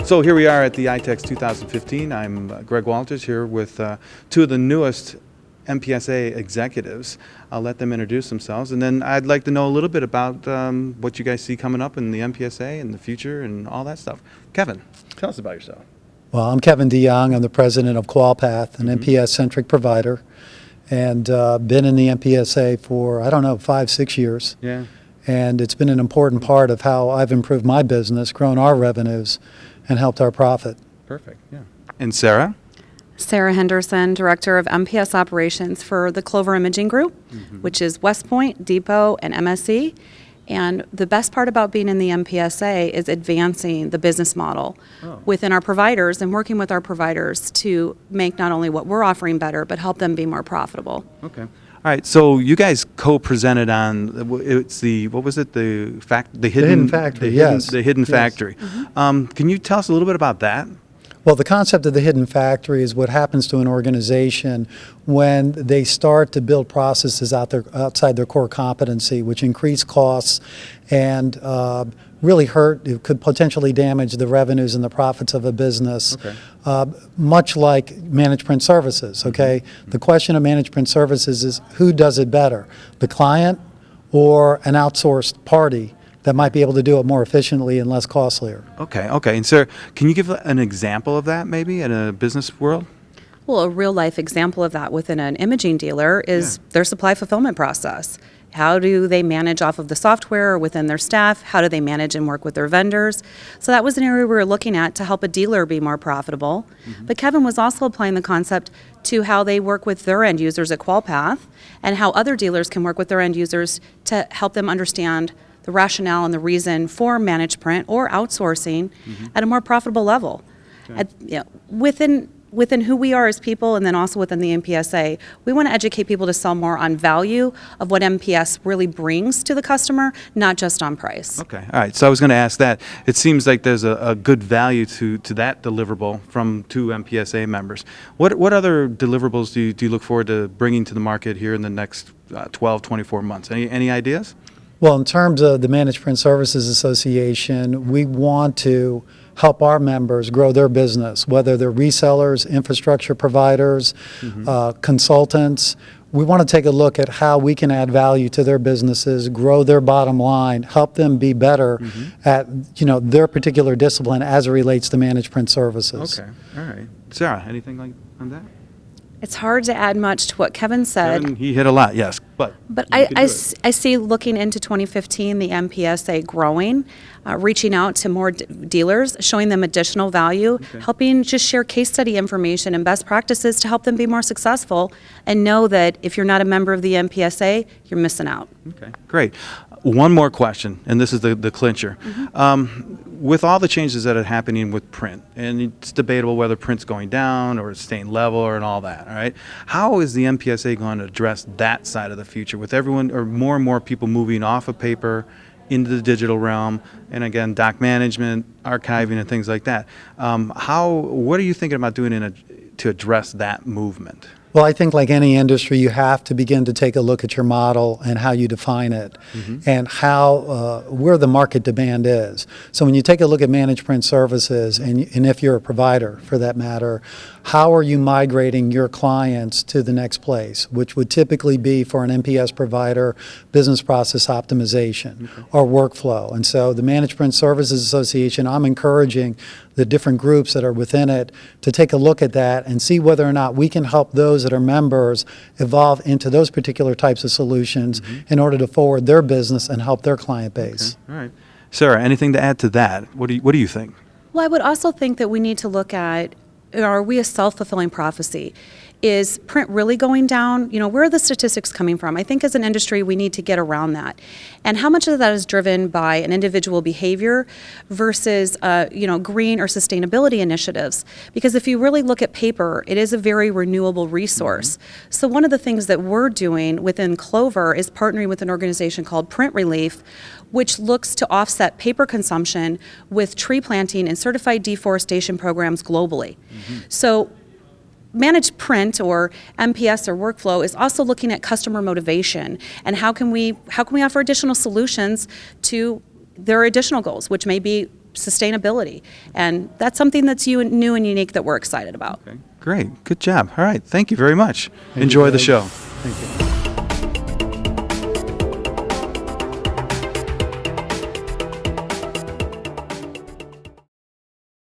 So here we are at the iTex 2015. I'm Greg Walters here with two of the newest MPSA executives. I'll let them introduce themselves, and then I'd like to know a little bit about what you guys see coming up in the MPSA in the future and all that stuff. Kevin, tell us about yourself. Well, I'm Kevin DeYoung. I'm the president of QualPath, an MPS-centric provider, and been in the MPSA for, 5-6 years. Yeah. And it's been an important part of how I've improved my business, grown our revenues, and helped our profit. Perfect, yeah. And Sarah? Sarah Henderson, Director of MPS Operations for the Clover Imaging Group, which is West Point, Depot, and MSE. And the best part about being in the MPSA is advancing the business model within our providers and working with our providers to make not only what we're offering better, but help them be more profitable. Okay. All right, so you guys co-presented on, it's the, what was it, the hidden factory, yes. The hidden factory. Can you tell us a little bit about that? Well, the concept of the hidden factory is what happens to an organization when they start to build processes outside their core competency, which increase costs and really hurt, it could potentially damage the revenues and the profits of a business, much like managed print services, okay? The question of managed print services is who does it better, the client or an outsourced party that might be able to do it more efficiently and less costlier. Okay. And sir, can you give an example of that maybe in a business world? Well, a real life example of that within an imaging dealer is their supply fulfillment process. How do they manage off of the software or within their staff? How do they manage and work with their vendors? So that was an area we were looking at to help a dealer be more profitable. But Kevin was also applying the concept to how they work with their end users at QualPath and how other dealers can work with their end users to help them understand the rationale and the reason for managed print or outsourcing at a more profitable level. Within who we are as people and then also within the MPSA, we want to educate people to sell more on value of what MPS really brings to the customer, not just on price. Okay, all right, so I was going to ask that. It seems like there's a good value to that deliverable from two MPSA members. What other deliverables do you look forward to bringing to the market here in the next 12, 24 months? Any ideas? Well, in terms of the Managed Print Services Association, we want to help our members grow their business, whether they're resellers, infrastructure providers, consultants. We want to take a look at how we can add value to their businesses, grow their bottom line, help them be better at their particular discipline as it relates to managed print services. Okay, all right. Sarah, anything like on that? It's hard to add much to what Kevin said. Kevin, he hit a lot, yes. But I see looking into 2015, the MPSA growing, reaching out to more dealers, showing them additional value, helping just share case study information and best practices to help them be more successful and know that if you're not a member of the MPSA, you're missing out. Okay, great. One more question, and this is the clincher. With all the changes that are happening with print, and it's debatable whether print's going down or it's staying level and all that, all right? How is the MPSA going to address that side of the future with everyone or more and more people moving off of paper into the digital realm, and again, doc management, archiving, and things like that? What are you thinking about doing to address that movement? Well, I think like any industry, you have to begin to take a look at your model and how you define it and how where the market demand is. So when you take a look at managed print services, and if you're a provider for that matter, how are you migrating your clients to the next place, which would typically be for an MPS provider, business process optimization or workflow. And so the Managed Print Services Association, I'm encouraging the different groups that are within it to take a look at that and see whether or not we can help those that are members evolve into those particular types of solutions in order to forward their business and help their client base. Okay. All right. Sarah, anything to add to that? What do you think? Well, I would also think that we need to look at, are we a self-fulfilling prophecy? Is print really going down? Where are the statistics coming from? I think as an industry, we need to get around that. And how much of that is driven by an individual behavior versus, green or sustainability initiatives? Because if you really look at paper, it is a very renewable resource. So one of the things that we're doing within Clover is partnering with an organization called Print Relief, which looks to offset paper consumption with tree planting and certified deforestation programs globally. So managed print or MPS or workflow is also looking at customer motivation and how can we offer additional solutions to their additional goals, which may be sustainability. And that's something that's new and unique that we're excited about. Okay, great. Good job. All right. Thank you very much. Thank you, Enjoy the Greg. show. Thank you.